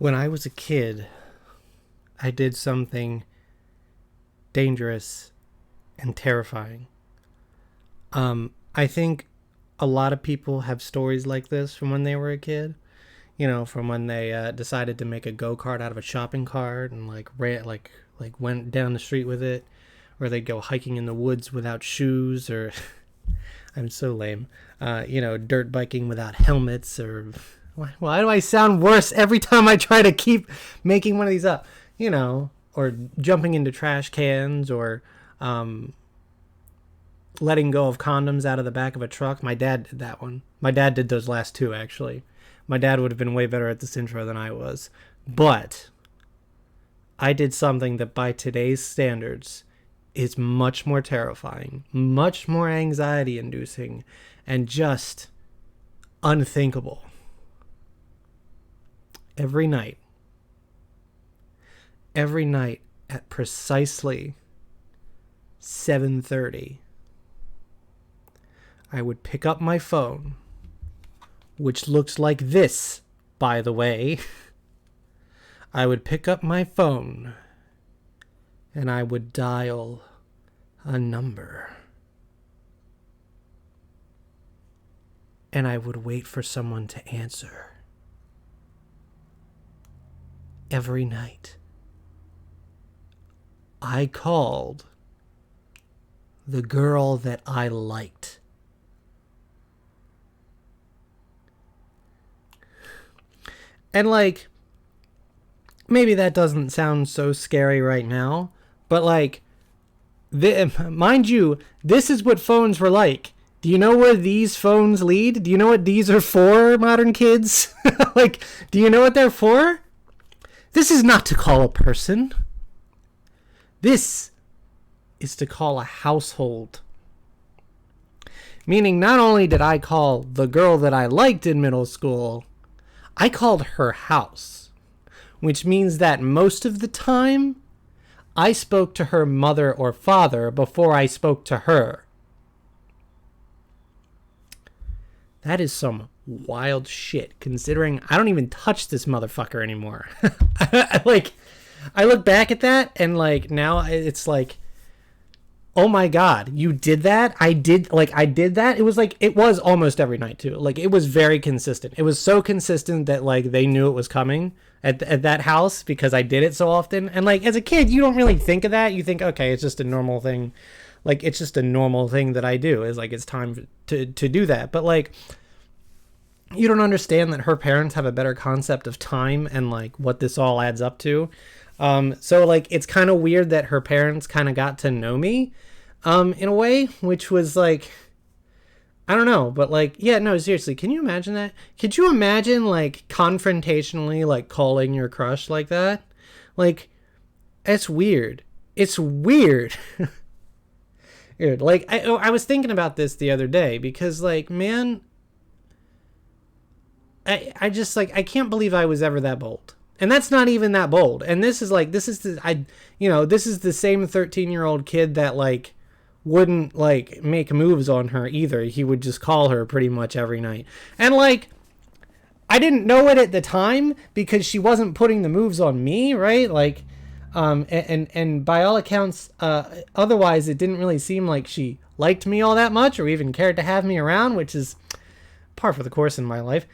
When I was a kid, I did something dangerous and terrifying. I think a lot of people have stories like this from when they were a kid. You know, from when they decided to make a go kart out of a shopping cart and like went down the street with it, or they'd go hiking in the woods without shoes, or I'm so lame. Dirt biking without helmets, or why do I sound worse every time I try to keep making one of these up? Or jumping into trash cans, or letting go of condoms out of the back of a truck. My dad did that one. My dad did those last two, actually. My dad would have been way better at this intro than I was. But I did something that by today's standards is much more terrifying, much more anxiety inducing, and just unthinkable. Every night at precisely 7:30, I would pick up my phone, which looks like this, by the way. I would pick up my phone and I would dial a number. And I would wait for someone to answer. Every night. I called the girl that I liked. And maybe that doesn't sound so scary right now, but mind you, this is what phones were like. Do you know where these phones lead? Do you know what these are for, modern kids? Do you know what they're for? This is not to call a person. This is to call a household. Meaning, not only did I call the girl that I liked in middle school, I called her house, which means that most of the time, I spoke to her mother or father before I spoke to her. That is some wild shit, considering I don't even touch this motherfucker anymore. I look back at that, and now it's oh my god, you did that? I did that? It was almost every night too. It was very consistent. It was so consistent that they knew it was coming at that house because I did it so often. And as a kid, you don't really think of that. You think, okay, it's just a normal thing. It's just a normal thing that I do. Is it's time to do that. But you don't understand that her parents have a better concept of time and what this all adds up to. So it's kind of weird that her parents kind of got to know me, in a way, which was I don't know, but yeah, no, seriously, can you imagine that? Could you imagine confrontationally calling your crush like that? It's weird. It's weird. Weird. I was thinking about this the other day because man, I just I can't believe I was ever that bold. And that's not even that bold. And this is this is the same 13-year-old kid that wouldn't make moves on her either. He would just call her pretty much every night. And I didn't know it at the time because she wasn't putting the moves on me, right? And by all accounts, otherwise it didn't really seem like she liked me all that much or even cared to have me around, which is par for the course in my life.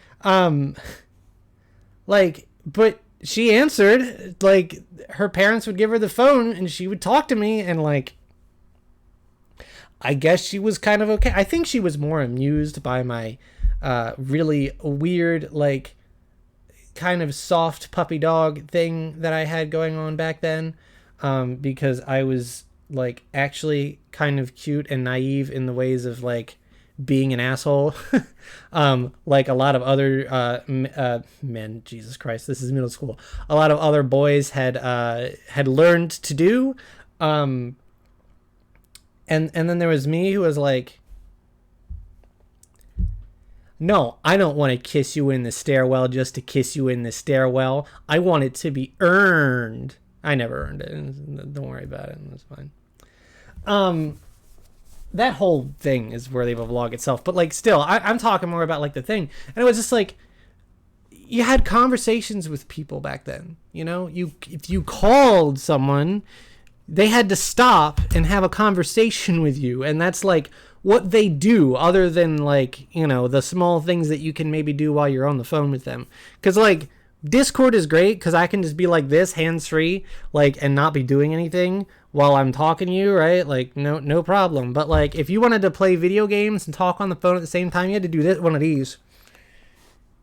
But she answered, her parents would give her the phone and she would talk to me, and I guess she was kind of okay. I think she was more amused by my really weird kind of soft puppy dog thing that I had going on back then, because I was actually kind of cute and naive in the ways of being an asshole. Like a lot of other men, Jesus Christ, this is middle school, a lot of other boys had learned to do. And then there was me who was no, I don't want to kiss you in the stairwell just to kiss you in the stairwell. I want it to be earned. I never earned it. Don't worry about it. That's fine. That whole thing is worthy of a vlog itself, but still, I'm talking more about the thing. And it was just you had conversations with people back then. You know, if you called someone, they had to stop and have a conversation with you, and that's like what they do, other than like, you know, the small things that you can maybe do while you're on the phone with them. Because like Discord is great because I can just be like this, hands free, like, and not be doing anything while I'm talking to you, right? Like, no problem. But like, if you wanted to play video games and talk on the phone at the same time, you had to do this, one of these.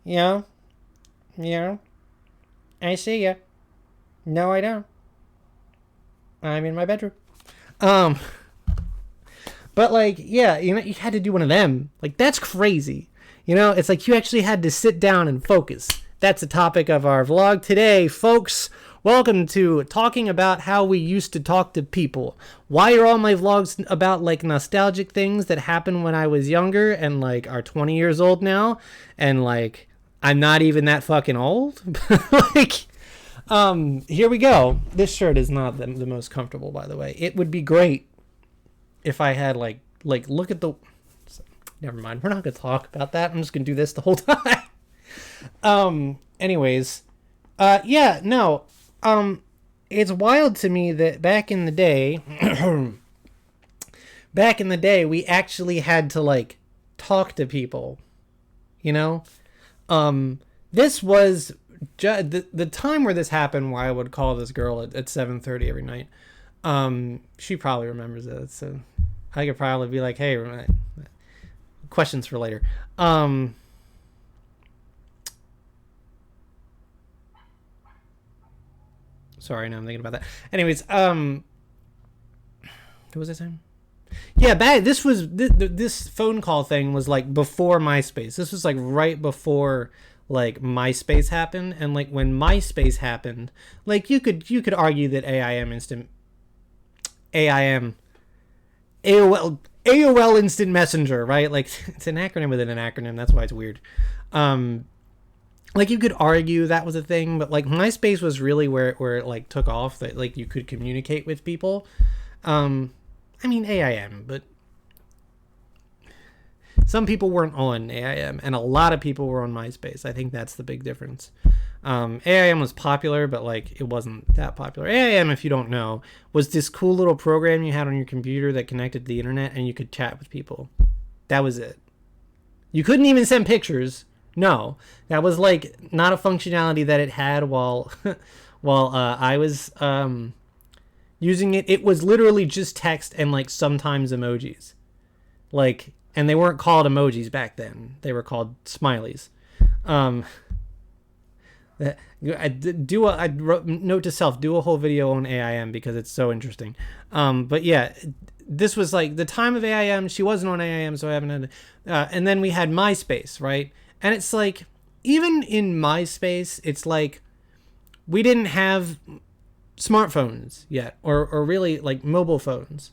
Yeah. I see ya. No, I don't. I'm in my bedroom. But like, yeah, you know, you had to do one of them. Like, that's crazy. You know, it's like you actually had to sit down and focus. That's the topic of our vlog today, folks. Welcome to talking about how we used to talk to people. Why are all my vlogs about like nostalgic things that happened when I was younger and like are 20 years old now? And like, I'm not even that fucking old. Like, here we go. This shirt is not the most comfortable, by the way. It would be great if I had like look at the, never mind. We're not going to talk about that. I'm just going to do this the whole time. Anyways, yeah, no, it's wild to me that back in the day, we actually had to like talk to people, you know? This was the time where this happened, where I would call this girl at 7:30 every night. She probably remembers it, so I could probably be like, hey, questions for later. Sorry, now I'm thinking about that. Anyways, what was I saying? Yeah, this phone call thing was like before MySpace. This was like right before like MySpace happened, and like when MySpace happened, like you could argue that AOL Instant Messenger, right? Like it's an acronym within an acronym. That's why it's weird. Like you could argue that was a thing, but like MySpace was really where it like took off, that like you could communicate with people. I mean AIM, but some people weren't on AIM, and a lot of people were on MySpace. I think that's the big difference. AIM was popular, but like it wasn't that popular. AIM, if you don't know, was this cool little program you had on your computer that connected to the internet, and you could chat with people. That was it. You couldn't even send pictures. No, that was like not a functionality that it had while I was using it. It was literally just text and like sometimes emojis, like, and they weren't called emojis back then. They were called smileys. Note to self: do a whole video on AIM because it's so interesting. But yeah, this was like the time of AIM. She wasn't on AIM, so I haven't had. And then we had MySpace, right? And it's like, even in MySpace, it's like we didn't have smartphones yet, or really like mobile phones.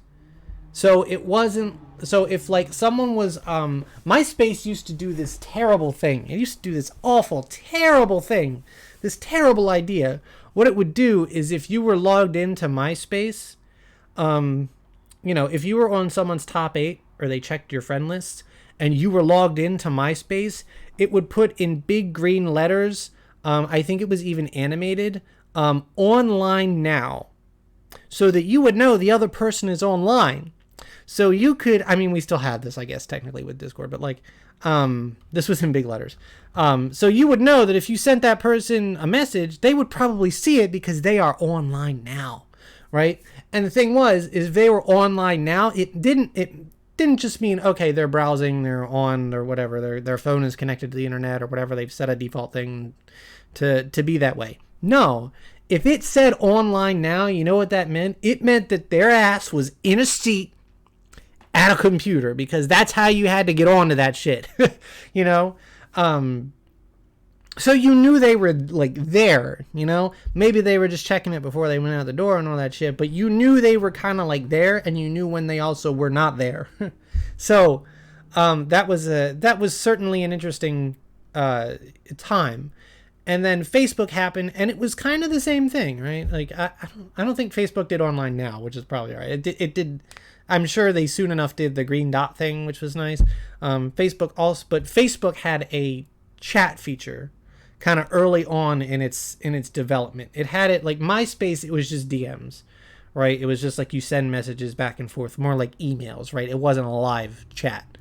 So it wasn't, so if like someone was, MySpace used to do this terrible thing. It used to do this awful, terrible thing, this terrible idea. What it would do is if you were logged into MySpace, you know, if you were on someone's top 8 or they checked your friend list and you were logged into MySpace, it would put in big green letters, I think it was even animated, online now, so that you would know the other person is online. So you could, I mean, we still had this, I guess, technically with Discord, but like, this was in big letters. So you would know that if you sent that person a message, they would probably see it because they are online now, right? And the thing was, is if they were online now, it didn't just mean, okay, they're browsing, they're on, or whatever, their phone is connected to the internet or whatever, they've set a default thing to be that way. No, if it said online now, you know what that meant? It meant that their ass was in a seat at a computer, because that's how you had to get onto that shit. You know? So you knew they were like there, you know? Maybe they were just checking it before they went out the door and all that shit, but you knew they were kind of like there, and you knew when they also were not there. So that was certainly an interesting time. And then Facebook happened, and it was kind of the same thing, right? Like I don't think Facebook did online now, which is probably right. It did. I'm sure they soon enough did the green dot thing, which was nice. Facebook also, but Facebook had a chat feature kind of early on in its development. It had it like MySpace, it was just DMs, right? It was just like you send messages back and forth, more like emails, right? It wasn't a live chat.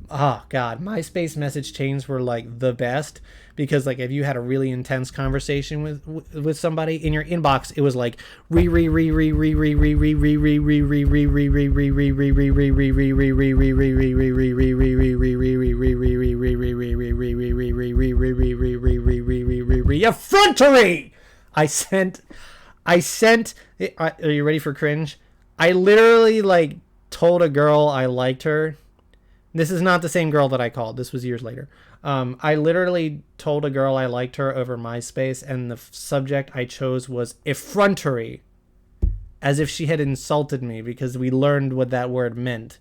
Oh god, MySpace message chains were like the best, because like if you had a really intense conversation with somebody in your inbox, it was like effrontery. I sent are you ready for cringe? I literally like told a girl I liked her. This is not the same girl that I called. This was years later. I literally told a girl I liked her over MySpace, and the subject I chose was effrontery, as if she had insulted me, because we learned what that word meant.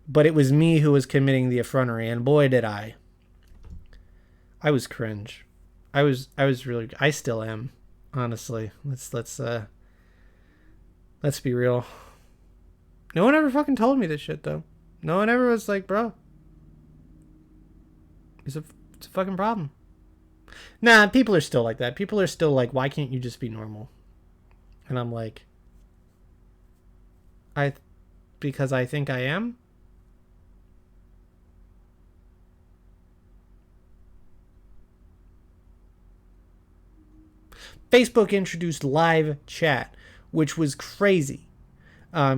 But it was me who was committing the effrontery, and boy did I. I was cringe. I was really. I still am, honestly. Let's be real. No one ever fucking told me this shit though. No one ever was like, bro, it's a fucking problem. Nah, people are still like that. People are still like, why can't you just be normal? And I'm like, because I think I am. Facebook introduced live chat, which was crazy.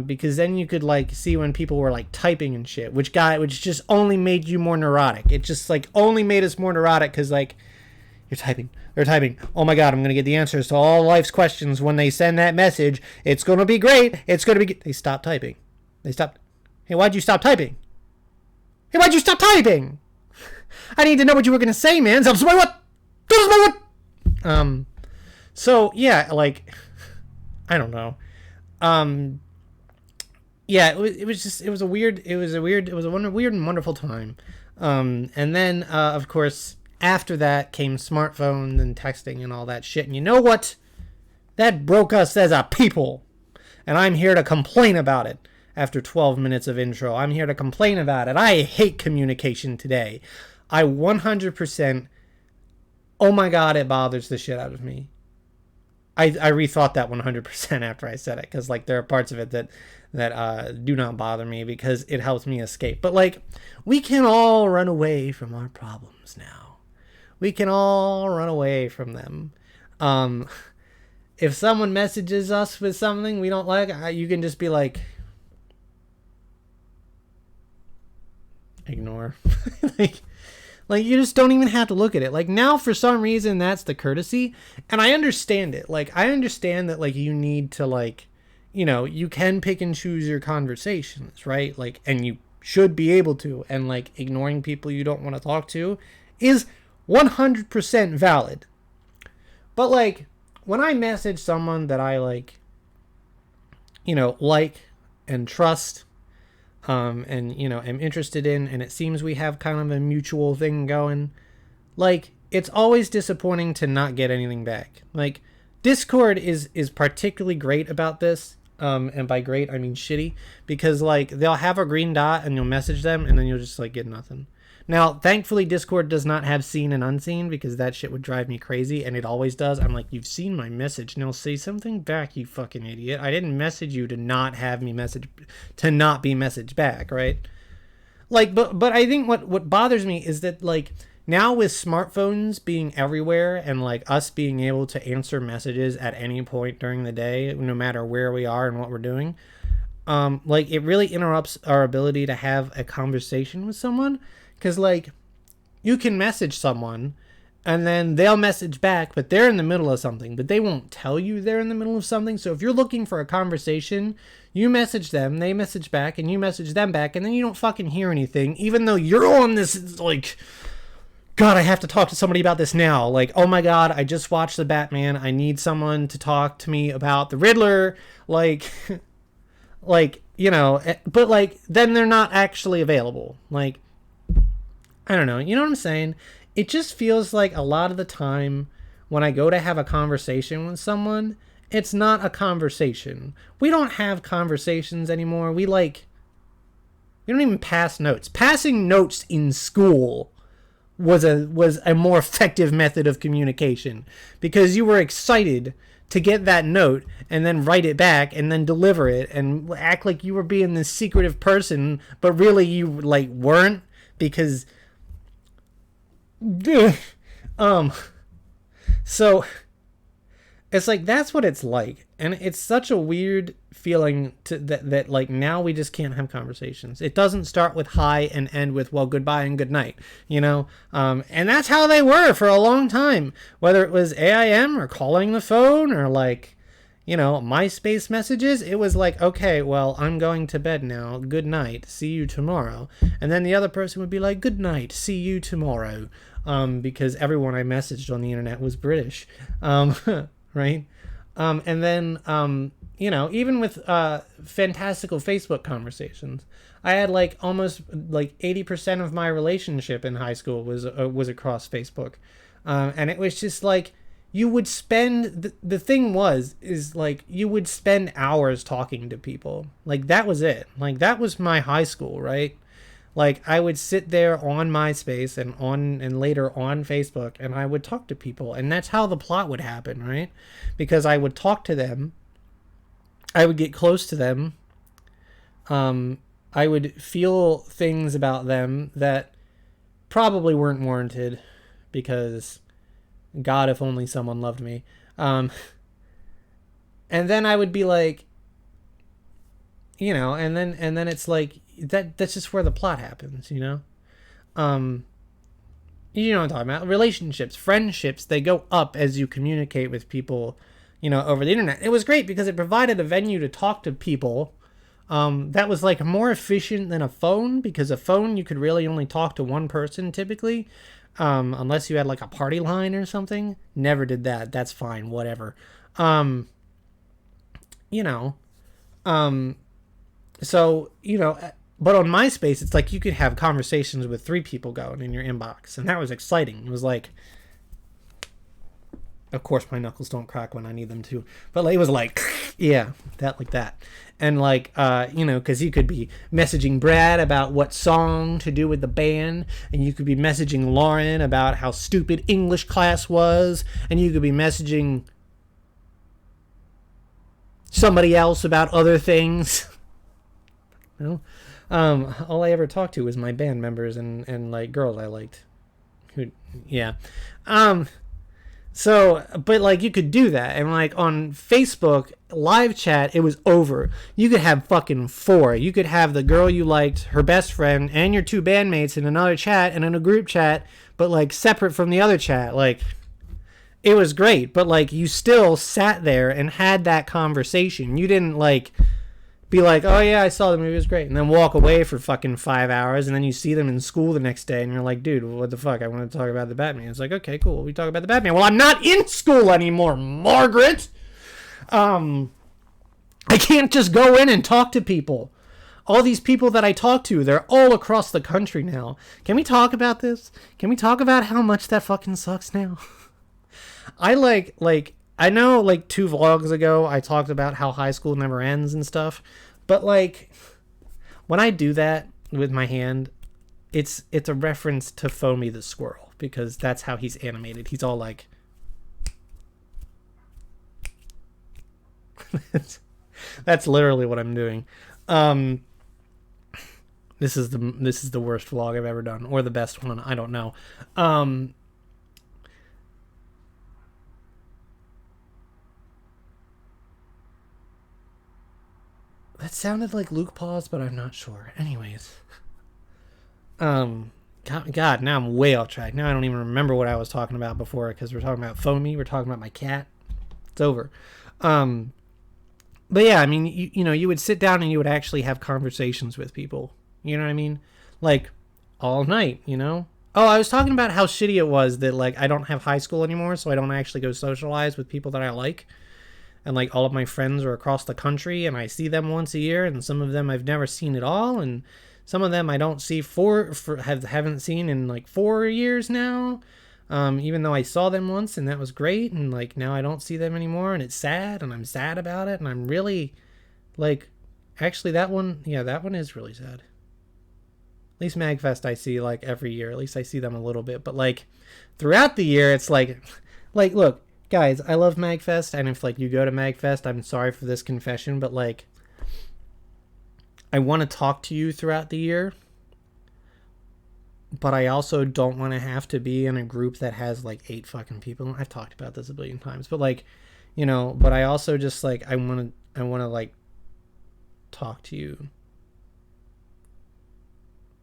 Because then you could like see when people were like typing and shit, which just only made you more neurotic. It just like only made us more neurotic, because like they're typing. Oh my god, I'm gonna get the answers to all life's questions when they send that message. It's gonna be great. It's gonna be. They stopped typing. They stopped. Hey, why'd you stop typing? Hey, why'd you stop typing? I need to know what you were gonna say, man. Tell us my what? Tell us my what? So yeah, like I don't know. Yeah, it was a weird and wonderful time. And then, of course, after that came smartphones and texting and all that shit. And you know what? That broke us as a people. And I'm here to complain about it after 12 minutes of intro. I'm here to complain about it. I hate communication today. I 100%, oh my god, it bothers the shit out of me. I rethought that 100% after I said it, because like there are parts of it that do not bother me, because it helps me escape. But like, we can all run away from our problems now. We can all run away from them. If someone messages us with something we don't like, you can just be like, ignore. Like, you just don't even have to look at it. Like, now, for some reason, that's the courtesy. And I understand it. Like, I understand that, like, you need to, like, you know, you can pick and choose your conversations, right? Like, and you should be able to. And, like, ignoring people you don't want to talk to is 100% valid. But, like, when I message someone that I, like, you know, like and trust, and you know, am interested in, and it seems we have kind of a mutual thing going, like, it's always disappointing to not get anything back. Like, Discord is particularly great about this, and by great I mean shitty, because like they'll have a green dot and you'll message them and then you'll just like get nothing. Now, thankfully, Discord does not have seen and unseen, because that shit would drive me crazy, and it always does. I'm like, you've seen my message, now say something back, you fucking idiot. I didn't message you to not have me message, to not be messaged back, right? Like, but I think what bothers me is that, like, now with smartphones being everywhere and, like, us being able to answer messages at any point during the day, no matter where we are and what we're doing, like, it really interrupts our ability to have a conversation with someone. Because, like, you can message someone, and then they'll message back, but they're in the middle of something. But they won't tell you they're in the middle of something. So if you're looking for a conversation, you message them, they message back, and you message them back, and then you don't fucking hear anything, even though you're on this, like, God, I have to talk to somebody about this now. Like, oh my God, I just watched The Batman. I need someone to talk to me about the Riddler. Like, like, you know, but, like, then they're not actually available. Like, I don't know. You know what I'm saying? It just feels like a lot of the time when I go to have a conversation with someone, it's not a conversation. We don't have conversations anymore. We don't even pass notes. Passing notes in school was a more effective method of communication, because you were excited to get that note and then write it back and then deliver it and act like you were being this secretive person, but really you like weren't, because so it's like that's what it's like, and it's such a weird feeling that like now we just can't have conversations. It doesn't start with hi and end with well goodbye and good night, and that's how they were for a long time, whether it was AIM or calling the phone or like MySpace messages. It was like, okay, well, I'm going to bed now, good night, see you tomorrow. And then the other person would be like, good night, see you tomorrow, because everyone I messaged on the internet was British. Right? And then, even with fantastical Facebook conversations, I had like almost like 80% of my relationship in high school was across Facebook. And it was just like, you would spend, the thing is like, you would spend hours talking to people. Like, that was it. Like, that was my high school, right? Like, I would sit there on MySpace and later on Facebook, and I would talk to people, and that's how the plot would happen, right? Because I would talk to them, I would get close to them, I would feel things about them that probably weren't warranted, because God, if only someone loved me. And then I would be like, and then it's like that's just where the plot happens, You know what I'm talking about. Relationships, friendships, they go up as you communicate with people, over the internet. It was great because it provided a venue to talk to people. That was like more efficient than a phone, because a phone you could really only talk to one person typically. Unless you had like a party line or something. Never did that. That's fine. Whatever. So, but on MySpace, it's like you could have conversations with 3 people going in your inbox, and that was exciting. It was like, of course my knuckles don't crack when I need them to, but like, it was like, yeah, that, like that. And like, because you could be messaging Brad about what song to do with the band, and you could be messaging Lauren about how stupid English class was, and you could be messaging somebody else about other things. All I ever talked to was my band members and like girls I liked. So, but like you could do that, and like on Facebook live chat, it was over. You could have fucking 4. You could have the girl you liked, her best friend, and your 2 bandmates in another chat and in a group chat, but like separate from the other chat. Like, it was great, but like you still sat there and had that conversation. You didn't like be like, oh yeah, I saw the movie, it was great, and then walk away for fucking 5 hours, and then you see them in school the next day, and you're like, dude, what the fuck, I want to talk about the Batman. It's like, okay, cool, we talk about the Batman. Well, I'm not in school anymore, Margaret! I can't just go in and talk to people. All these people that I talk to, they're all across the country now. Can we talk about this? Can we talk about how much that fucking sucks now? I I know, like, 2 vlogs ago, I talked about how high school never ends and stuff. But, like, when I do that with my hand, it's a reference to Foamy the squirrel, because that's how he's animated. He's all like... That's literally what I'm doing. This is the worst vlog I've ever done, or the best one. I don't know. That sounded like Luke Paws, but I'm not sure. Anyways, God, now I'm way off track. Now I don't even remember what I was talking about before, because we're talking about Foamy. We're talking about my cat. It's over. But yeah, I mean, you would sit down and you would actually have conversations with people. You know what I mean? Like, all night, Oh, I was talking about how shitty it was that, like, I don't have high school anymore, so I don't actually go socialize with people that I like. And, like, all of my friends are across the country, and I see them once a year, and some of them I've never seen at all, and some of them I don't see haven't seen in, like, 4 years now. Even though I saw them once, and that was great, and, like, now I don't see them anymore, and it's sad, and I'm sad about it, and I'm really, like, actually that one is really sad. At least MagFest I see like every year. At least I see them a little bit. But like throughout the year, it's like look, guys, I love MagFest, and if like you go to MagFest, I'm sorry for this confession, but like I want to talk to you throughout the year, but I also don't want to have to be in a group that has like 8 fucking people. I've talked about this a billion times, but like, you know, but I also just like I want to like talk to you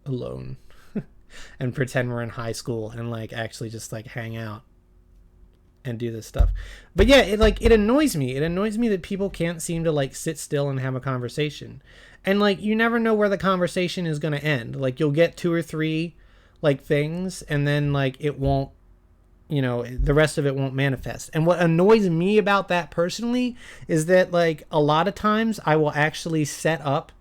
alone and pretend we're in high school and like actually just like hang out and do this stuff. But yeah, it annoys me. It annoys me that people can't seem to like sit still and have a conversation. And like you never know where the conversation is going to end. Like you'll get 2 or 3 like things, and then like it won't, you know, the rest of it won't manifest. And what annoys me about that personally is that like a lot of times I will actually set up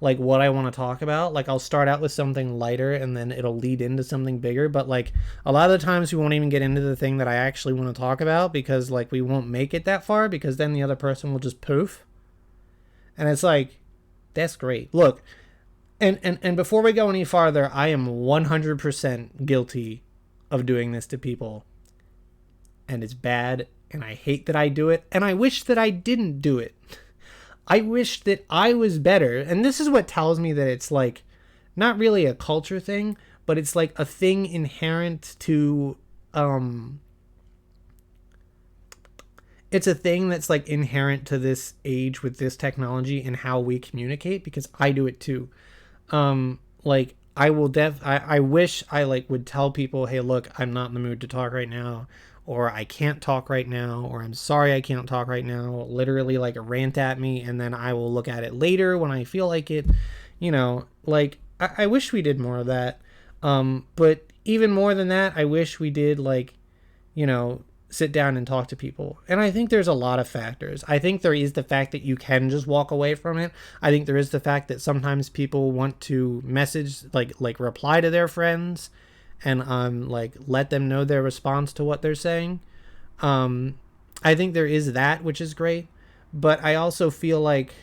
like what I want to talk about. Like I'll start out with something lighter and then it'll lead into something bigger, but like a lot of the times we won't even get into the thing that I actually want to talk about because like we won't make it that far, because then the other person will just poof. And it's like, that's great. Look, and before we go any farther, I am 100% guilty of doing this to people, and it's bad, and I hate that I do it, and I wish that I didn't do it. I wish that I was better. And this is what tells me that it's like not really a culture thing, but it's like a thing inherent to it's a thing that's like inherent to this age with this technology and how we communicate, because I do it too. Like I will I wish I like would tell people, hey, look, I'm not in the mood to talk right now, or I can't talk right now, or I'm sorry I can't talk right now. Literally like rant at me, and then I will look at it later when I feel like it. You know, like I wish we did more of that. But even more than that, I wish we did like, you know, sit down and talk to people. And I think there's a lot of factors. I think there is the fact that you can just walk away from it. I think there is the fact that sometimes people want to message, like reply to their friends and like let them know their response to what they're saying. I think there is that, which is great. But I also feel like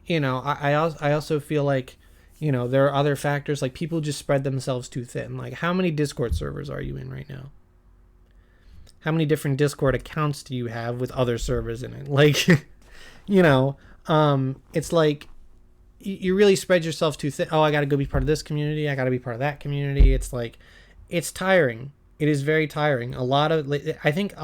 you know, I also feel like, you know, there are other factors, like people just spread themselves too thin. Like how many Discord servers are you in right now? How many different Discord accounts do you have with other servers in it? Like, you know, it's like you really spread yourself too thin. Oh, I got to go be part of this community. I got to be part of that community. It's like, it's tiring. It is very tiring. I think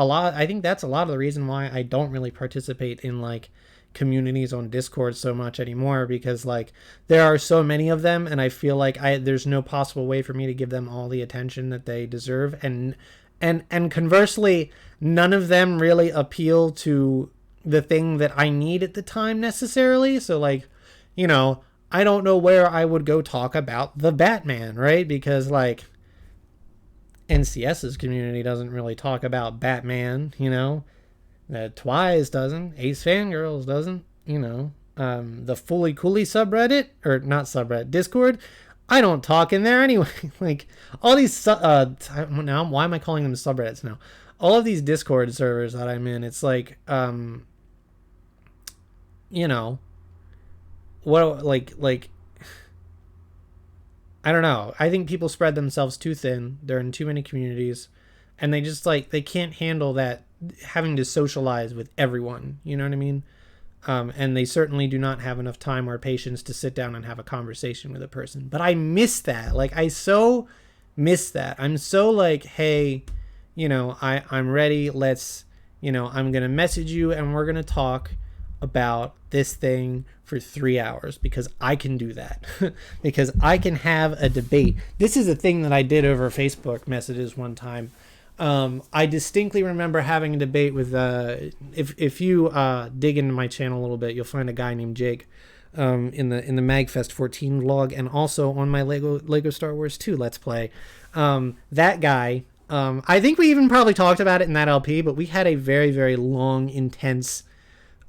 that's a lot of the reason why I don't really participate in like communities on Discord so much anymore, because like there are so many of them, and I feel like there's no possible way for me to give them all the attention that they deserve, and conversely, none of them really appeal to the thing that I need at the time necessarily. So like, you know, I don't know where I would go talk about the Batman, right? Because like NCS's community doesn't really talk about Batman, you know. Twice doesn't, Ace Fangirls doesn't, you know, the Fully Cooley subreddit, or not subreddit, Discord, I don't talk in there anyway. Like all these now, why am I calling them subreddits now? All of these Discord servers that I'm in, it's like you know, what, like I don't know. I think people spread themselves too thin. They're in too many communities, and they just like, they can't handle that, having to socialize with everyone, you know what I mean? And they certainly do not have enough time or patience to sit down and have a conversation with a person. But I miss that. Like, I so miss that. I'm so like, hey, you know, I'm ready. Let's, you know, I'm going to message you and we're going to talk about this thing for 3 hours, because I can do that. Because I can have a debate. This is a thing that I did over Facebook messages one time. I distinctly remember having a debate with, if you dig into my channel a little bit, you'll find a guy named Jake in the MagFest 14 vlog, and also on my Lego Star Wars 2 Let's Play. That guy, I think we even probably talked about it in that LP, but we had a very, very long, intense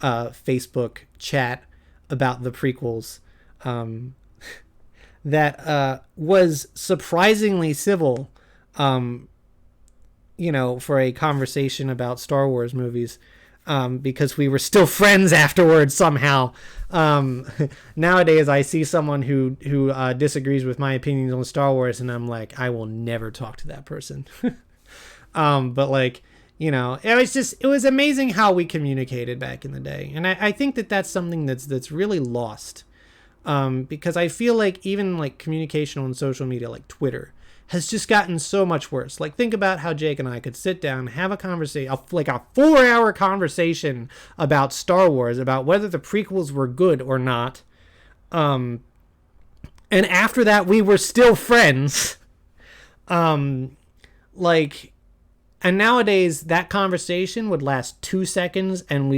Facebook chat about the prequels that was surprisingly civil, you know, for a conversation about Star Wars movies. because we were still friends afterwards somehow. Nowadays, I see someone who disagrees with my opinions on Star Wars, and I'm like, I will never talk to that person. But like, you know, it was amazing how we communicated back in the day, and I think that that's something that's really lost. Because I feel like even like communication on social media, like Twitter, has just gotten so much worse. Like, think about how Jake and I could sit down, have a conversation, like a 4-hour conversation about Star Wars, about whether the prequels were good or not. And after that, we were still friends. Like, and nowadays that conversation would last 2 seconds, and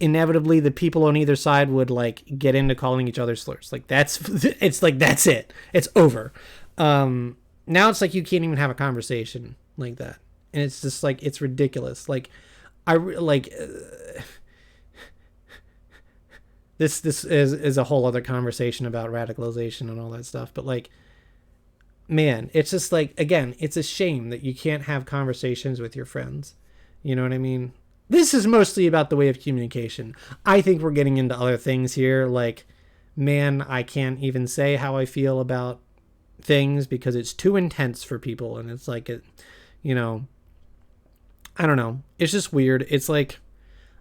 inevitably the people on either side would like get into calling each other slurs. Like, that's it. It's over. Now it's like you can't even have a conversation like that, and it's just like, it's ridiculous. Like, this is a whole other conversation about radicalization and all that stuff, but like, man, it's just like, again, it's a shame that you can't have conversations with your friends. You know what I mean? This is mostly about the way of communication. I think we're getting into other things here. Like, man, I can't even say how I feel about things because it's too intense for people. And it's like, you know, I don't know. It's just weird. It's like,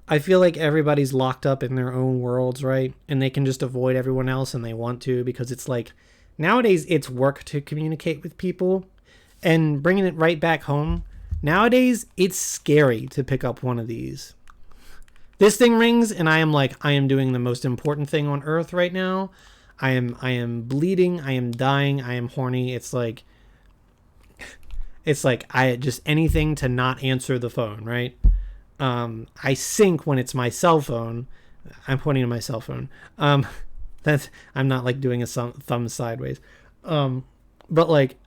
I feel like everybody's locked up in their own worlds, right? And they can just avoid everyone else, and they want to, because it's like, nowadays it's work to communicate with people. And bringing it right back home, nowadays it's scary to pick up one of these. This thing rings, and I am like, I am doing the most important thing on earth right now. I am bleeding, I am dying, I am horny. It's like I just, anything to not answer the phone, right? I sink when it's my cell phone. I'm pointing to my cell phone. I'm not like doing a thumb sideways. But like,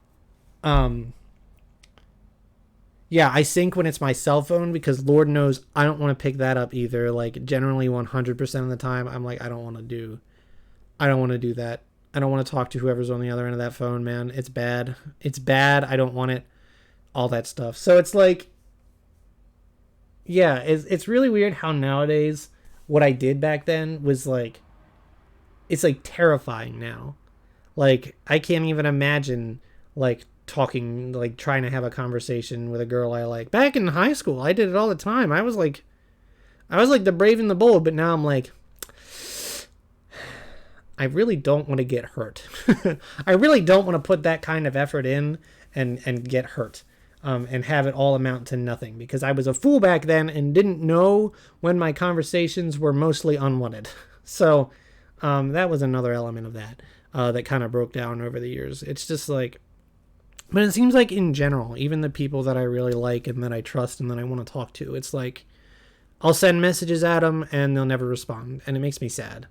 yeah, I sink when it's my cell phone, because Lord knows I don't want to pick that up either. Like, generally 100% of the time, I'm like, I don't want to do that. I don't want to talk to whoever's on the other end of that phone, man. It's bad. I don't want it. All that stuff. So it's like, yeah, it's really weird how nowadays what I did back then was like, it's like terrifying now. Like, I can't even imagine like talking, like trying to have a conversation with a girl I like. Back in high school, I did it all the time. I was like the brave and the bold, but now I'm like, I really don't want to get hurt. I really don't want to put that kind of effort in and get hurt. And have it all amount to nothing, because I was a fool back then and didn't know when my conversations were mostly unwanted. So that was another element of that kind of broke down over the years. It's just like, but it seems like in general, even the people that I really like and that I trust and that I want to talk to, it's like, I'll send messages at them and they'll never respond, and it makes me sad.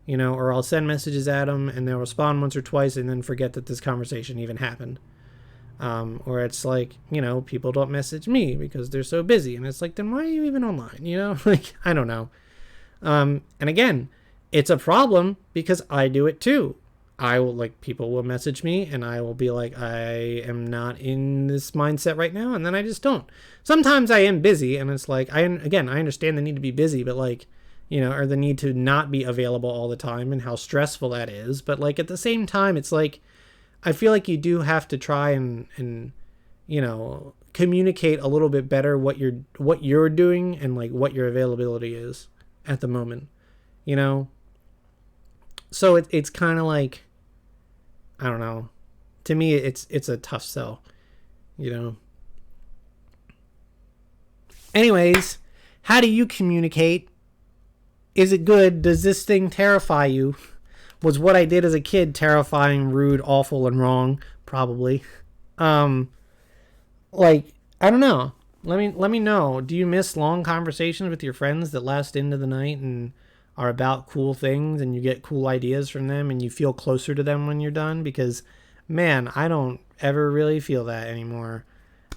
You know, or I'll send messages at them and they'll respond once or twice and then forget that this conversation even happened. Or it's like, you know, people don't message me because they're so busy, and it's like, then why are you even online? You know, like, I don't know. And again, it's a problem because I do it too. I will, like, people will message me and I will be like, I am not in this mindset right now. And then I just don't. Sometimes I am busy, and it's like, I understand the need to be busy, but like, you know, or the need to not be available all the time and how stressful that is. But like, at the same time, it's like, I feel like you do have to try and you know, communicate a little bit better what you're doing and like what your availability is at the moment, you know. So it's kind of like, I don't know. To me, it's a tough sell, you know. Anyways, how do you communicate? Is it good? Does this thing terrify you? Was what I did as a kid terrifying, rude, awful, and wrong? Probably. Like, I don't know. Let me know. Do you miss long conversations with your friends that last into the night and are about cool things, and you get cool ideas from them and you feel closer to them when you're done? Because, man, I don't ever really feel that anymore.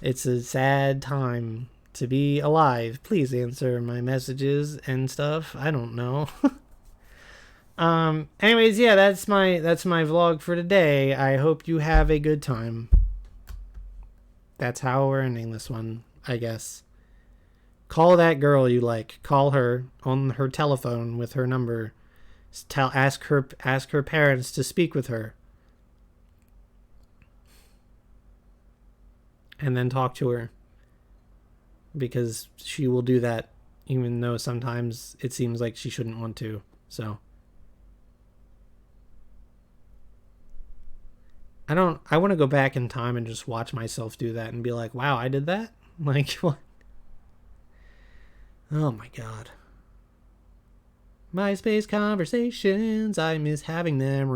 It's a sad time to be alive. Please answer my messages and stuff. I don't know. Anyways, yeah, that's my vlog for today. I hope you have a good time. That's how we're ending this one, I guess. Call that girl you like. Call her on her telephone with her number. Ask her parents to speak with her. And then talk to her. Because she will do that even though sometimes it seems like she shouldn't want to. So I want to go back in time and just watch myself do that and be like, wow, I did that? Like, what? Oh my god. MySpace conversations, I miss having them.